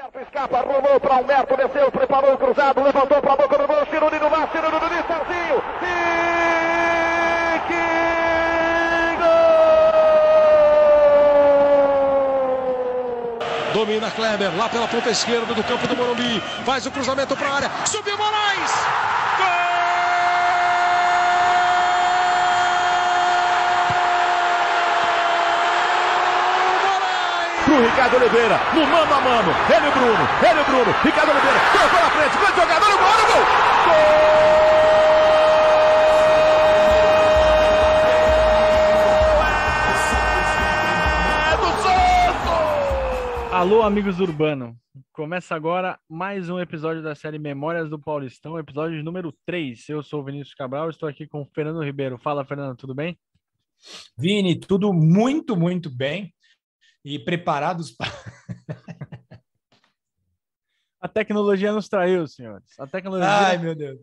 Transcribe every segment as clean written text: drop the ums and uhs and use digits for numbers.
Humberto escapa, rolou para Humberto, desceu, preparou o cruzado, levantou para a boca do gol, Cirulino lá, Cirulino de Sarzinho, e que gol! Domina Kleber, lá pela ponta esquerda do campo do Morumbi, faz o cruzamento para a área, subiu Moraes! Gol! Pro Ricardo Oliveira, no mano a mano, ele e o Bruno, Ricardo Oliveira, colocou na frente, grande jogador, gol! É do Santos! Alô, amigos do Urbano, começa agora mais um episódio da série Memórias do Paulistão, episódio número 3. Eu sou o Vinícius Cabral, estou aqui com o Fernando Ribeiro. Fala, Fernando, tudo bem? Vini, tudo muito, muito bem. E preparados para... A tecnologia nos traiu, senhores. A tecnologia... Ai, meu Deus.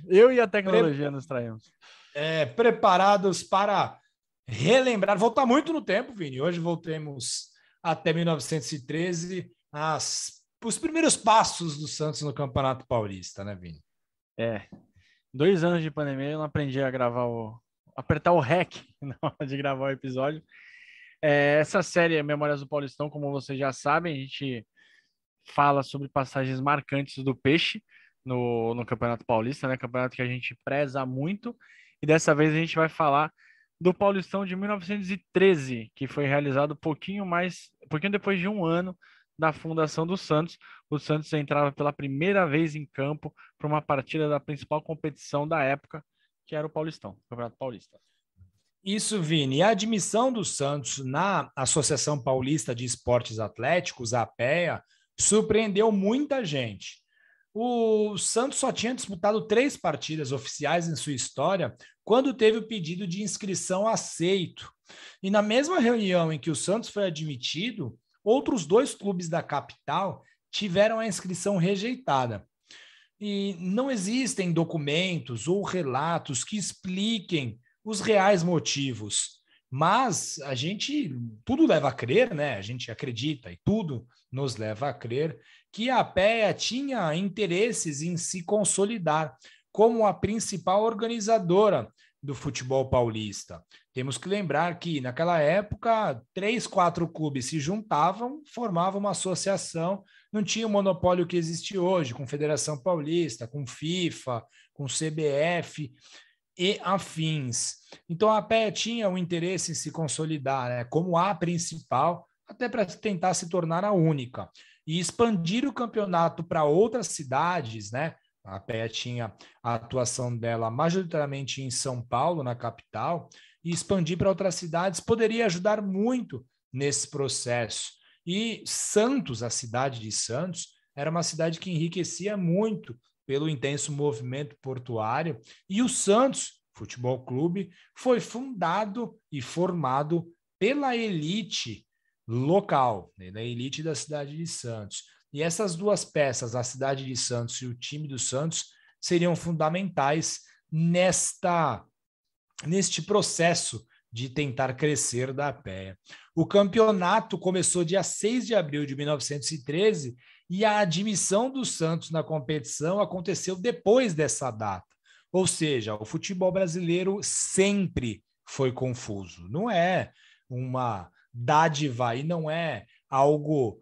Eu e a tecnologia nos traímos. Preparados para relembrar, voltar muito no tempo, Vini. Hoje voltemos até 1913, os primeiros passos do Santos no Campeonato Paulista, né, Vini? 2 anos de pandemia, eu não aprendi a apertar o REC na hora de gravar o episódio. Essa série é Memórias do Paulistão, como vocês já sabem, a gente fala sobre passagens marcantes do Peixe no Campeonato Paulista, né? Campeonato que a gente preza muito. E dessa vez a gente vai falar do Paulistão de 1913, que foi realizado pouquinho depois de um ano da fundação do Santos. O Santos entrava pela primeira vez em campo para uma partida da principal competição da época, que era o Paulistão, o Campeonato Paulista. Isso, Vini. A admissão do Santos na Associação Paulista de Esportes Atléticos, a APEA, surpreendeu muita gente. O Santos só tinha disputado 3 partidas oficiais em sua história quando teve o pedido de inscrição aceito. E na mesma reunião em que o Santos foi admitido, outros 2 clubes da capital tiveram a inscrição rejeitada. E não existem documentos ou relatos que expliquem os reais motivos, mas tudo leva a crer, né? A gente acredita e tudo nos leva a crer que a APEA tinha interesses em se consolidar como a principal organizadora do futebol paulista. Temos que lembrar que naquela época 3, 4 clubes se juntavam, formavam uma associação, não tinha o monopólio que existe hoje, com Federação Paulista, com FIFA, com CBF, e afins. Então a APEA tinha um interesse em se consolidar, né, como a principal, até para tentar se tornar a única e expandir o campeonato para outras cidades, né? A APEA tinha a atuação dela majoritariamente em São Paulo, na capital, e expandir para outras cidades poderia ajudar muito nesse processo. E Santos, a cidade de Santos, era uma cidade que enriquecia muito pelo intenso movimento portuário, e o Santos Futebol Clube foi fundado e formado pela elite local, né, da elite da cidade de Santos. E essas 2 peças, a cidade de Santos e o time do Santos, seriam fundamentais neste processo de tentar crescer da APEA. O campeonato começou dia 6 de abril de 1913 e a admissão do Santos na competição aconteceu depois dessa data. Ou seja, o futebol brasileiro sempre foi confuso. Não é uma dádiva e não é algo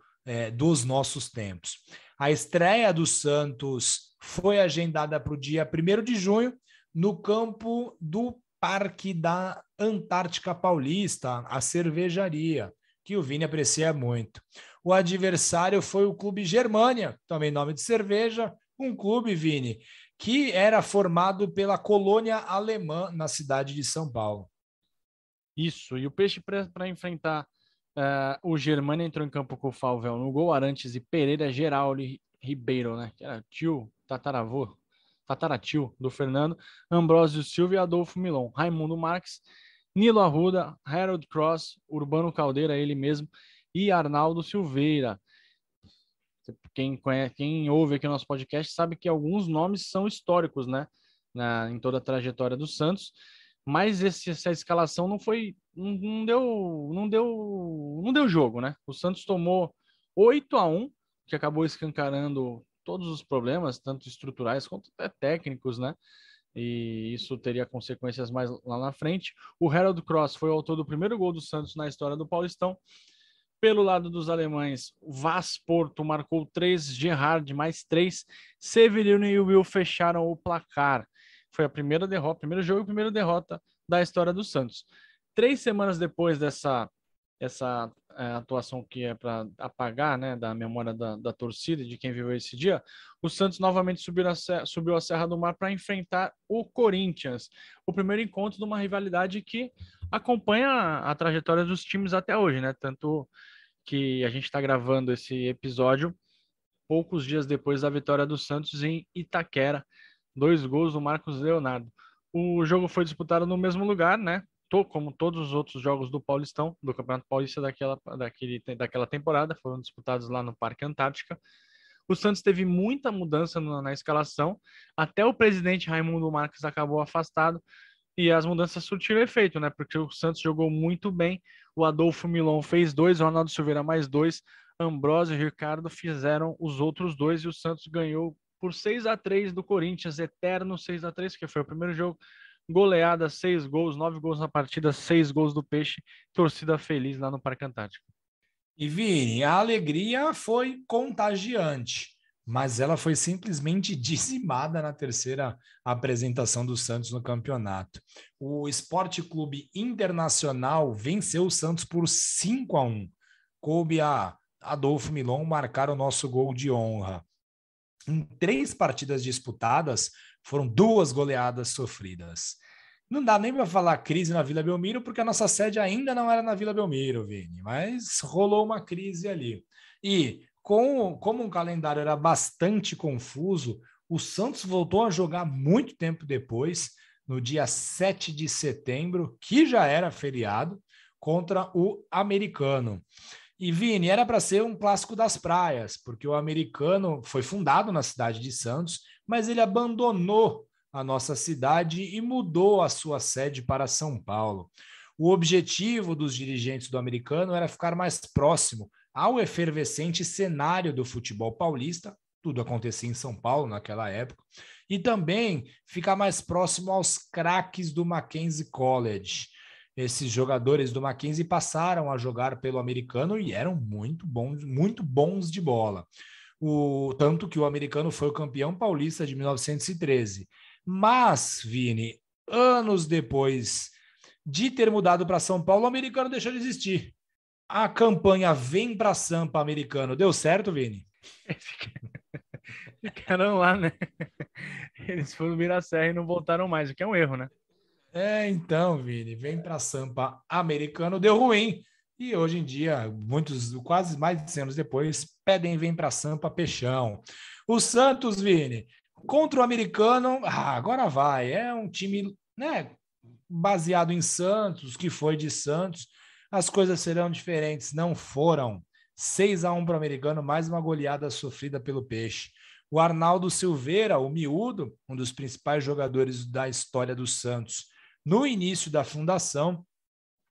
dos nossos tempos. A estreia do Santos foi agendada para o dia 1º de junho no campo do Parque da Antártica Paulista, a cervejaria, que o Vini aprecia muito. O adversário foi o Clube Germânia, também nome de cerveja, um clube, Vini, que era formado pela colônia alemã na cidade de São Paulo. Isso, e o Peixe para enfrentar o Germânia entrou em campo com o Falvel no gol, Arantes e Pereira, Geraldo Ribeiro, né, que era tataratio do Fernando, Ambrósio Silva e Adolfo Milon, Raimundo Marques, Nilo Arruda, Harold Cross, Urbano Caldeira, ele mesmo, e Arnaldo Silveira. Quem ouve aqui o nosso podcast sabe que alguns nomes são históricos, né, em toda a trajetória do Santos, mas essa escalação não deu jogo, né? O Santos tomou 8-1, que acabou escancarando todos os problemas, tanto estruturais quanto até técnicos, né? E isso teria consequências mais lá na frente. O Harold Cross foi o autor do primeiro gol do Santos na história do Paulistão. Pelo lado dos alemães, Vaz Porto marcou 3, Gerrard mais 3, Severino e Will fecharam o placar. Foi a primeira derrota, primeiro jogo e primeira derrota da história do Santos. 3 semanas depois dessa atuação que é para apagar, né, da memória da torcida, de quem viveu esse dia, o Santos novamente subiu a Serra do Mar para enfrentar o Corinthians. O primeiro encontro de uma rivalidade que acompanha a trajetória dos times até hoje, né? Tanto que a gente está gravando esse episódio poucos dias depois da vitória do Santos em Itaquera. 2 gols do Marcos Leonardo. O jogo foi disputado no mesmo lugar, né? Como todos os outros jogos do Paulistão, do Campeonato Paulista daquela temporada, foram disputados lá no Parque Antártica. O Santos teve muita mudança na escalação, até o presidente Raimundo Marques acabou afastado, e as mudanças surtiram efeito, né? Porque o Santos jogou muito bem, o Adolfo Milon fez 2, o Ronaldo Silveira mais 2, Ambrosio e Ricardo fizeram os outros 2, e o Santos ganhou por 6-3 do Corinthians, eterno 6-3, que foi o primeiro jogo. Goleada, 6 gols, 9 gols na partida, 6 gols do Peixe, torcida feliz lá no Parque Antártico. E Vini, a alegria foi contagiante, mas ela foi simplesmente dizimada na terceira apresentação do Santos no campeonato. O Esporte Clube Internacional venceu o Santos por 5-1. Coube a Adolfo Milon marcar o nosso gol de honra. Em 3 partidas disputadas, foram 2 goleadas sofridas. Não dá nem para falar crise na Vila Belmiro, porque a nossa sede ainda não era na Vila Belmiro, Vini, mas rolou uma crise ali. E como um calendário era bastante confuso, o Santos voltou a jogar muito tempo depois, no dia 7 de setembro, que já era feriado, contra o Americano. E, Vini, era para ser um clássico das praias, porque o Americano foi fundado na cidade de Santos, mas ele abandonou a nossa cidade e mudou a sua sede para São Paulo. O objetivo dos dirigentes do Americano era ficar mais próximo ao efervescente cenário do futebol paulista, tudo acontecia em São Paulo naquela época, e também ficar mais próximo aos craques do Mackenzie College. Esses jogadores do Mackenzie passaram a jogar pelo Americano e eram muito bons de bola. Tanto que o Americano foi o campeão paulista de 1913. Mas, Vini, anos depois de ter mudado para São Paulo, o Americano deixou de existir. A campanha Vem para Sampa Americano deu certo, Vini? Ficaram lá, né? Eles foram virar a serra e não voltaram mais, o que é um erro, né? Então, Vini, Vem para Sampa Americano deu ruim. E hoje em dia, quase mais de 100 anos depois, pedem Vem para Sampa Peixão. O Santos, Vini, contra o Americano, agora vai. É um time, né, baseado em Santos, que foi de Santos. As coisas serão diferentes. Não foram. 6-1 para o Americano, mais uma goleada sofrida pelo Peixe. O Arnaldo Silveira, o miúdo, um dos principais jogadores da história do Santos, no início da fundação,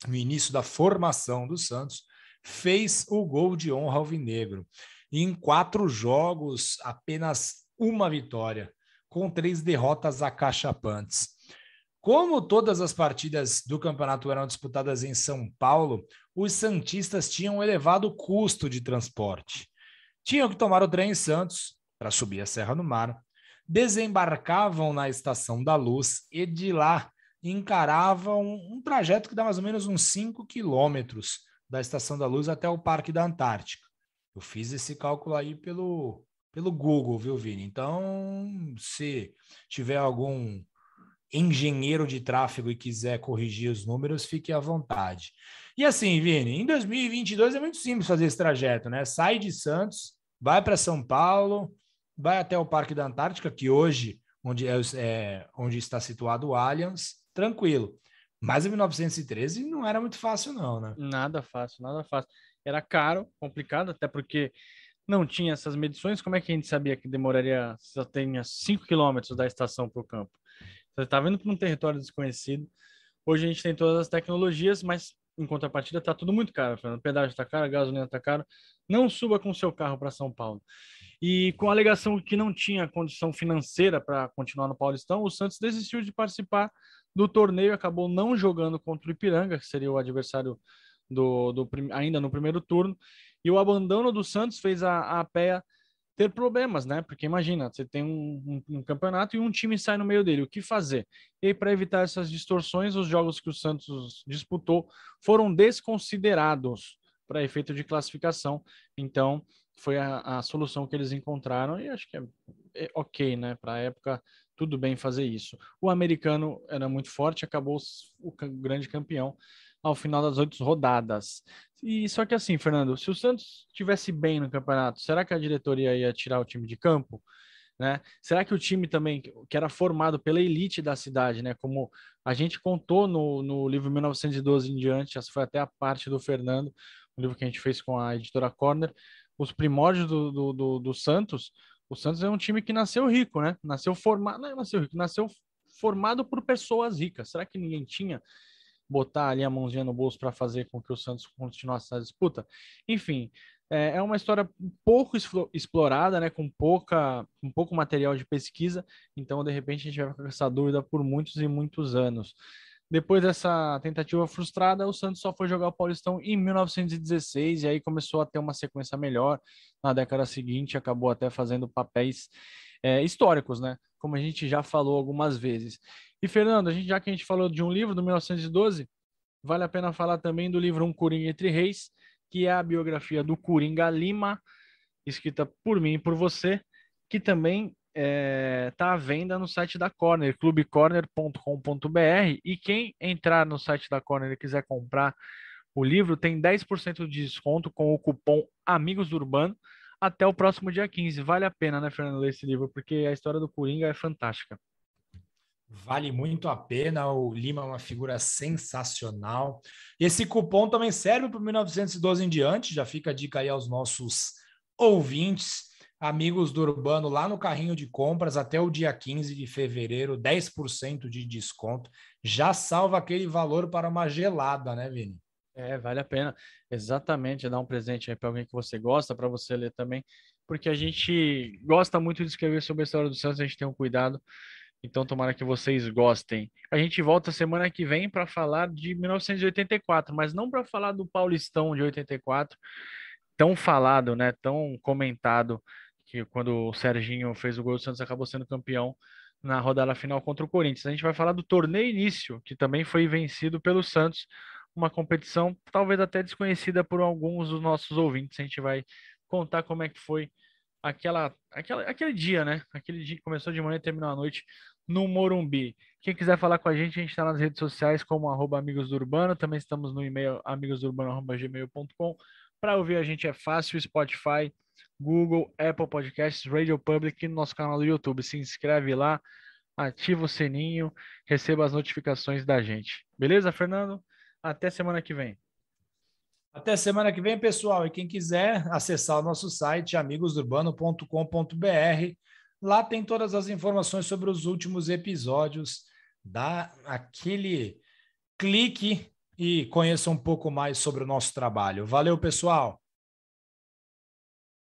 no início da formação do Santos, fez o gol de honra alvinegro. E em 4 jogos, apenas uma vitória, com 3 derrotas acachapantes. Como todas as partidas do campeonato eram disputadas em São Paulo, os santistas tinham um elevado custo de transporte. Tinham que tomar o trem em Santos para subir a Serra no Mar, desembarcavam na Estação da Luz e de lá encaravam um trajeto que dá mais ou menos uns 5 quilômetros da Estação da Luz até o Parque da Antártica. Eu fiz esse cálculo aí pelo Google, viu, Vini? Então, se tiver algum engenheiro de tráfego e quiser corrigir os números, fique à vontade. E assim, Vini, em 2022 é muito simples fazer esse trajeto, né? Sai de Santos, vai para São Paulo, vai até o Parque da Antártica, que hoje, onde está situado o Allianz, tranquilo. Mas em 1913 não era muito fácil não, né? Nada fácil, nada fácil. Era caro, complicado, até porque não tinha essas medições. Como é que a gente sabia que demoraria, só tinha 5 quilômetros da estação para o campo? Você estava indo para um território desconhecido. Hoje a gente tem todas as tecnologias, mas em contrapartida, tá tudo muito caro, Fernando. O pedágio tá caro, a gasolina tá caro. Não suba com seu carro para São Paulo. E com a alegação que não tinha condição financeira para continuar no Paulistão, o Santos desistiu de participar do torneio, acabou não jogando contra o Ipiranga, que seria o adversário ainda no primeiro turno. E o abandono do Santos fez a APEA ter problemas, né? Porque imagina, você tem um campeonato e um time sai no meio dele. O que fazer? E aí, para evitar essas distorções, os jogos que o Santos disputou foram desconsiderados para efeito de classificação. Então, foi a solução que eles encontraram e acho que é ok, né? Para a época, tudo bem fazer isso. O americano era muito forte, acabou o grande campeão ao final das 8 rodadas. E só que assim, Fernando, se o Santos estivesse bem no campeonato, será que a diretoria ia tirar o time de campo? Né? Será que o time também, que era formado pela elite da cidade, né? Como a gente contou no livro 1912 em diante, essa foi até a parte do Fernando, o livro que a gente fez com a editora Corner, os primórdios do Santos. O Santos é um time que nasceu rico, né? Nasceu formado, não nasceu rico, nasceu formado por pessoas ricas. Será que ninguém tinha botar ali a mãozinha no bolso para fazer com que o Santos continuasse a disputa? Enfim, é uma história pouco explorada, né? Com pouco material de pesquisa. Então, de repente, a gente vai ficar com essa dúvida por muitos e muitos anos. Depois dessa tentativa frustrada, o Santos só foi jogar o Paulistão em 1916 e aí começou a ter uma sequência melhor. Na década seguinte, acabou até fazendo papéis históricos, né? Como a gente já falou algumas vezes. E, Fernando, já que a gente falou de um livro, do 1912, vale a pena falar também do livro Um Coringa Entre Reis, que é a biografia do Coringa Lima, escrita por mim e por você, que também está à venda no site da Corner, clubecorner.com.br, e quem entrar no site da Corner e quiser comprar o livro tem 10% de desconto com o cupom Amigos do Urbano até o próximo dia 15. Vale a pena, né, Fernando, ler esse livro, porque a história do Coringa é fantástica. Vale muito a pena, o Lima é uma figura sensacional. Esse cupom também serve para 1912 em diante, já fica a dica aí aos nossos ouvintes. Amigos do Urbano, lá no carrinho de compras, até o dia 15 de fevereiro, 10% de desconto. Já salva aquele valor para uma gelada, né, Vini? Vale a pena. Exatamente, dar um presente aí para alguém que você gosta, para você ler também, porque a gente gosta muito de escrever sobre a história do Santos, a gente tem um cuidado, então tomara que vocês gostem. A gente volta semana que vem para falar de 1984, mas não para falar do Paulistão de 84, tão falado, né, tão comentado, que quando o Serginho fez o gol, o Santos acabou sendo campeão na rodada final contra o Corinthians. A gente vai falar do torneio início, que também foi vencido pelo Santos, uma competição talvez até desconhecida por alguns dos nossos ouvintes. A gente vai contar como é que foi aquele dia, né? Aquele dia que começou de manhã e terminou à noite no Morumbi. Quem quiser falar com a gente está nas redes sociais como @Amigos do Urbano. Também estamos no e-mail amigosdourbano@gmail.com. Para ouvir a gente é fácil, Spotify, Google, Apple Podcasts, Radio Public e no nosso canal do YouTube. Se inscreve lá, ativa o sininho, receba as notificações da gente. Beleza, Fernando? Até semana que vem. Até semana que vem, pessoal. E quem quiser acessar o nosso site, amigosdourbano.com.br, lá tem todas as informações sobre os últimos episódios. Dá aquele clique e conheça um pouco mais sobre o nosso trabalho. Valeu, pessoal!